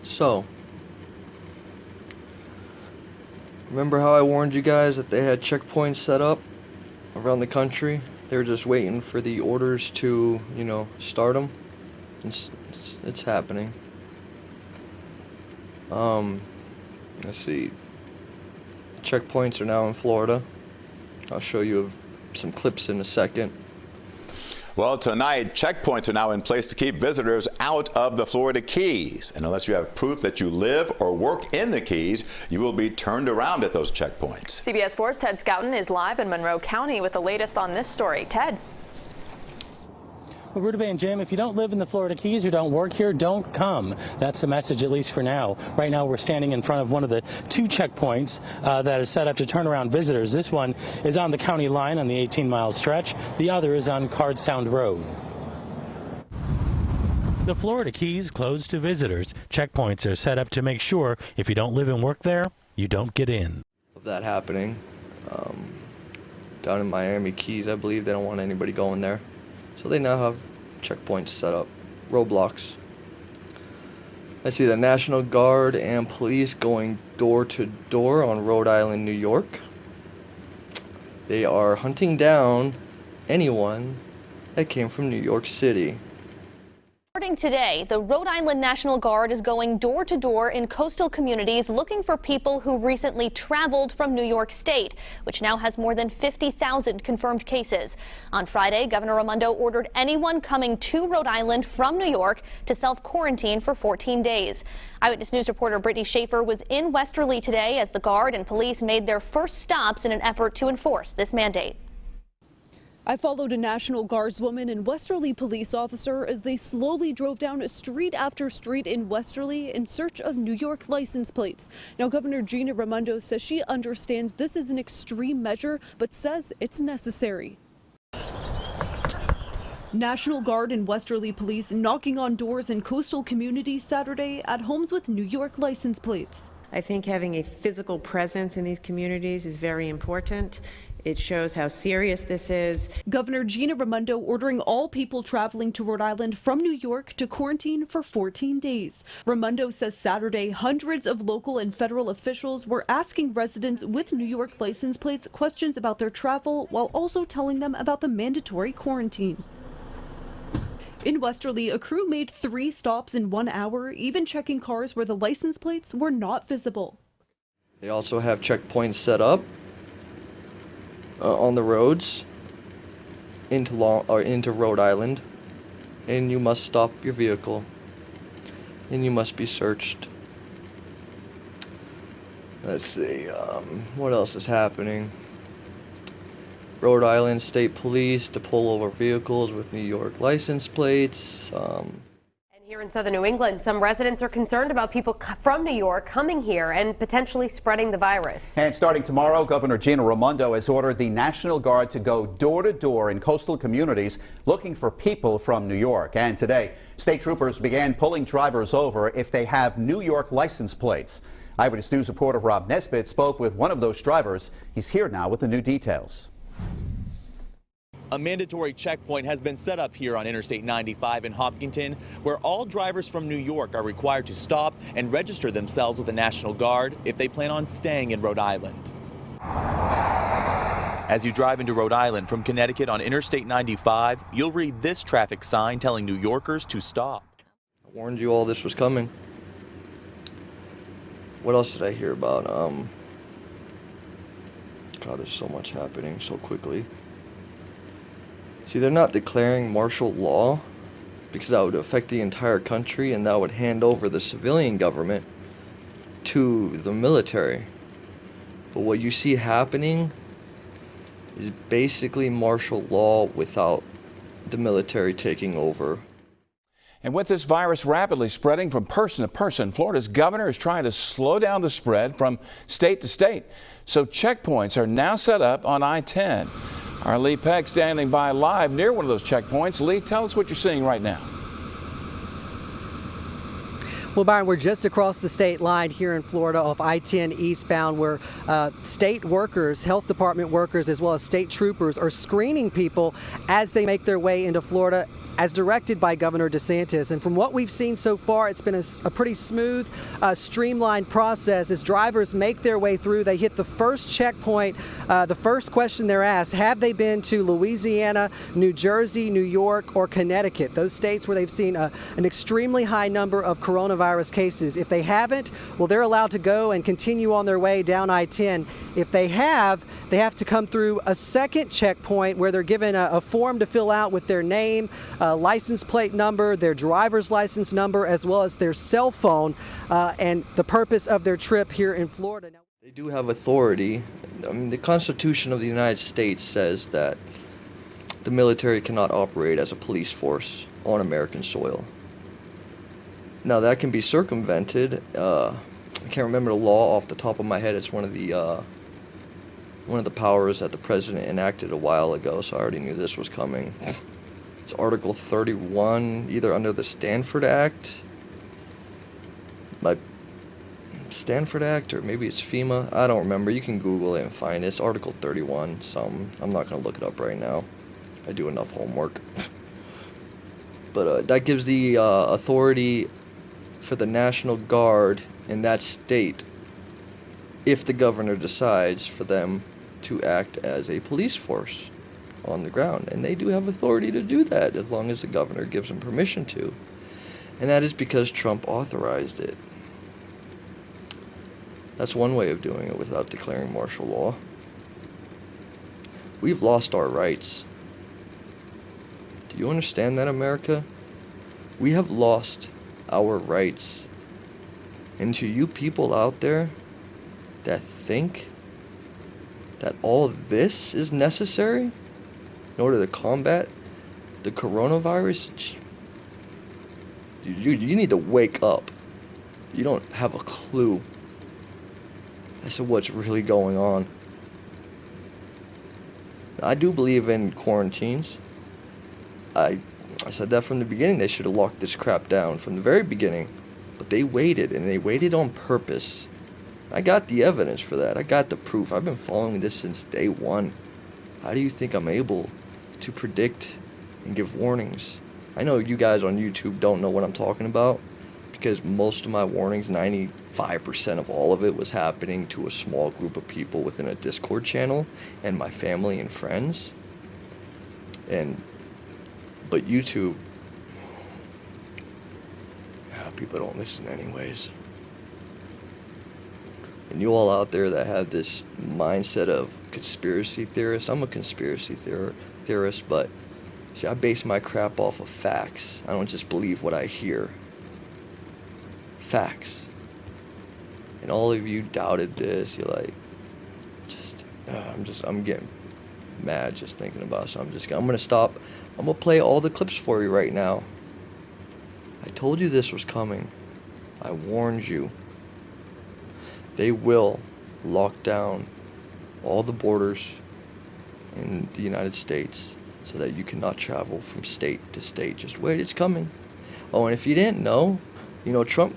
So, remember how I warned you guys that they had checkpoints set up around the country? They were just waiting for the orders to, start them. It's happening. Let's see. Checkpoints are now in Florida. I'll show you some clips in a second. Well, tonight, checkpoints are now in place to keep visitors out of the Florida Keys. And unless you have proof that you live or work in the Keys, you will be turned around at those checkpoints. CBS 4's Ted Scouten is live in Monroe County with the latest on this story. Ted. Well, Rudabeh and Jim, if you don't live in the Florida Keys or don't work here, don't come. That's the message, at least for now. Right now, we're standing in front of one of the two checkpoints that is set up to turn around visitors. This one is on the county line on the 18-mile stretch. The other is on Card Sound Road. The Florida Keys closed to visitors. Checkpoints are set up to make sure if you don't live and work there, you don't get in. Of that happening, down in Miami Keys, I believe they don't want anybody going there. So they now have checkpoints set up, roadblocks. I see the National Guard and police going door to door on Rhode Island, New York. They are hunting down anyone that came from New York City. Starting today, the Rhode Island National Guard is going door to door in coastal communities looking for people who recently traveled from New York State, which now has more than 50,000 confirmed cases. On Friday, Governor Raimondo ordered anyone coming to Rhode Island from New York to self-quarantine for 14 days. Eyewitness News reporter Brittany Schaefer was in Westerly today as the Guard and police made their first stops in an effort to enforce this mandate. I followed a National Guardswoman and Westerly police officer as they slowly drove down street after street in Westerly in search of New York license plates. Now, Governor Gina Raimondo says she understands this is an extreme measure, but says it's necessary. National Guard and Westerly police knocking on doors in coastal communities Saturday at homes with New York license plates. I think having a physical presence in these communities is very important. It shows how serious this is. Governor Gina Raimondo ordering all people traveling to Rhode Island from New York to quarantine for 14 days. Raimondo says Saturday hundreds of local and federal officials were asking residents with New York license plates questions about their travel while also telling them about the mandatory quarantine. In Westerly, a crew made 3 stops in 1 hour, even checking cars where the license plates were not visible. They also have checkpoints set up on the roads into Rhode Island, and you must stop your vehicle and you must be searched. Let's see, what else is happening? Rhode Island State Police to pull over vehicles with New York license plates. Here in southern New England, some residents are concerned about people from New York coming here and potentially spreading the virus. And starting tomorrow, Governor Gina Raimondo has ordered the National Guard to go door to door in coastal communities looking for people from New York. And today, state troopers began pulling drivers over if they have New York license plates. Eyewitness News reporter Rob Nesbitt spoke with one of those drivers. He's here now with the new details. A mandatory checkpoint has been set up here on Interstate 95 in Hopkinton, where all drivers from New York are required to stop and register themselves with the National Guard if they plan on staying in Rhode Island. As you drive into Rhode Island from Connecticut on Interstate 95, you'll read this traffic sign telling New Yorkers to stop. I warned you all this was coming. What else did I hear about? God, there's so much happening so quickly. See, they're not declaring martial law because that would affect the entire country and that would hand over the civilian government to the military. But what you see happening is basically martial law without the military taking over. And with this virus rapidly spreading from person to person, Florida's governor is trying to slow down the spread from state to state. So checkpoints are now set up on I-10. Our Lee Peck standing by live near one of those checkpoints. Lee, tell us what you're seeing right now. Well, Byron, we're just across the state line here in Florida off I-10 eastbound, where state workers, health department workers, as well as state troopers are screening people as they make their way into Florida, as directed by Governor DeSantis. And from what we've seen so far, it's been a pretty smooth, streamlined process. As drivers make their way through, they hit the first checkpoint. The first question they're asked, have they been to Louisiana, New Jersey, New York, or Connecticut? Those states where they've seen an extremely high number of coronavirus cases. If they haven't, well, they're allowed to go and continue on their way down I-10. If they have to come through a second checkpoint where they're given a form to fill out with their name, license plate number, their driver's license number, as well as their cell phone, and the purpose of their trip here in Florida. Now, they do have authority. I mean, the Constitution of the United States says that the military cannot operate as a police force on American soil. Now, that can be circumvented. I can't remember the law off the top of my head. It's one of the powers that the president enacted a while ago, so I already knew this was coming. It's Article 31, either under the Stanford Act, Stanford Act, or maybe it's FEMA. I don't remember. You can Google it and find it. It's Article 31, something. I'm not going to look it up right now. I do enough homework. But that gives the authority for the National Guard in that state, if the governor decides, for them to act as a police force on the ground. And they do have authority to do that as long as the governor gives them permission to. And that is because Trump authorized it. That's one way of doing it without declaring martial law. We've lost our rights. Do you understand that, America? We have lost our rights. And to you people out there that think that all of this is necessary in order to combat the coronavirus, you need to wake up. You don't have a clue as to what's really going on. I do believe in quarantines. I said that from the beginning. They should have locked this crap down from the very beginning. But they waited, and they waited on purpose. I got the evidence for that. I got the proof. I've been following this since day one. How do you think I'm able to predict and give warnings? I know you guys on YouTube don't know what I'm talking about, because most of my warnings, 95% of all of it, was happening to a small group of people within a Discord channel and my family and friends. But YouTube, people don't listen anyways. And you all out there that have this mindset of conspiracy theorists, I'm a conspiracy theorist, but see, I base my crap off of facts. I don't just believe what I hear. Facts. And all of you doubted this. You're like, I'm getting mad just thinking about it. So I'm gonna stop. I'm gonna play all the clips for you right now. I told you this was coming. I warned you. They will lock down all the borders in the United States so that you cannot travel from state to state. Just wait, it's coming. Oh, and if you didn't know, Trump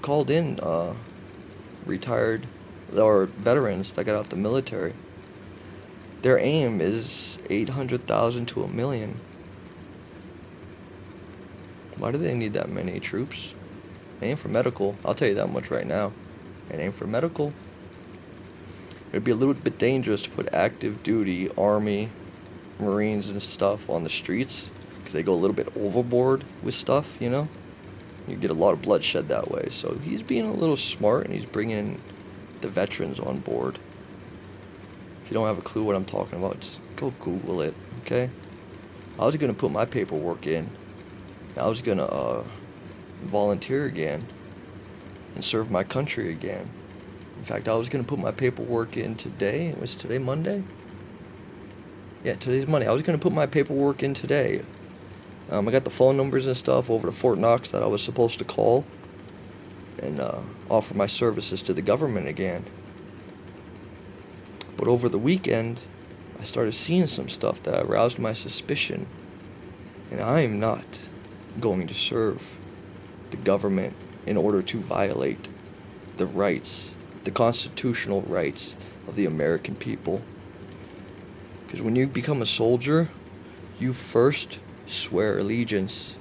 called in retired or veterans that got out the military. Their aim is 800,000 to 1 million. Why do they need that many troops? It ain't for medical. I'll tell you that much right now. It ain't for medical. It'd be a little bit dangerous to put active duty Army, Marines and stuff on the streets, because they go a little bit overboard with stuff, You get a lot of bloodshed that way. So he's being a little smart, and he's bringing the veterans on board. If you don't have a clue what I'm talking about, just go Google it, okay? I was going to put my paperwork in. I was going to volunteer again and serve my country again. In fact, I was going to put my paperwork in today. Was today Monday? Yeah, today's Monday. I was going to put my paperwork in today. I got the phone numbers and stuff over to Fort Knox that I was supposed to call and offer my services to the government again. But over the weekend, I started seeing some stuff that aroused my suspicion. And I am not going to serve the government in order to violate the rights, the constitutional rights of the American people. Because when you become a soldier, you first swear allegiance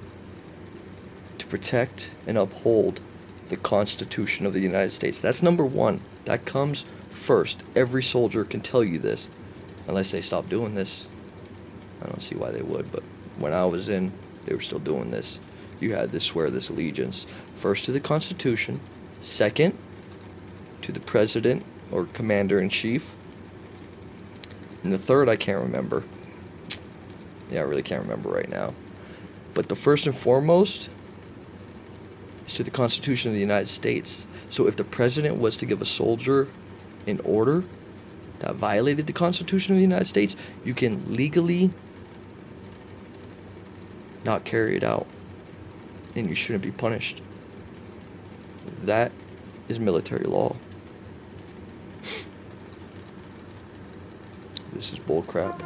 to protect and uphold the Constitution of the United States. That's number one. That comes first. Every soldier can tell you this, unless they stop doing this. I don't see why they would, but when I was in, they were still doing this. You had to swear this allegiance, first to the Constitution, second to the President or Commander-in-Chief, and the third I can't remember. Yeah, I really can't remember right now. But the first and foremost is to the Constitution of the United States. So if the President was to give a soldier an order that violated the Constitution of the United States, you can legally not carry it out, and you shouldn't be punished. That is military law. This is bull crap.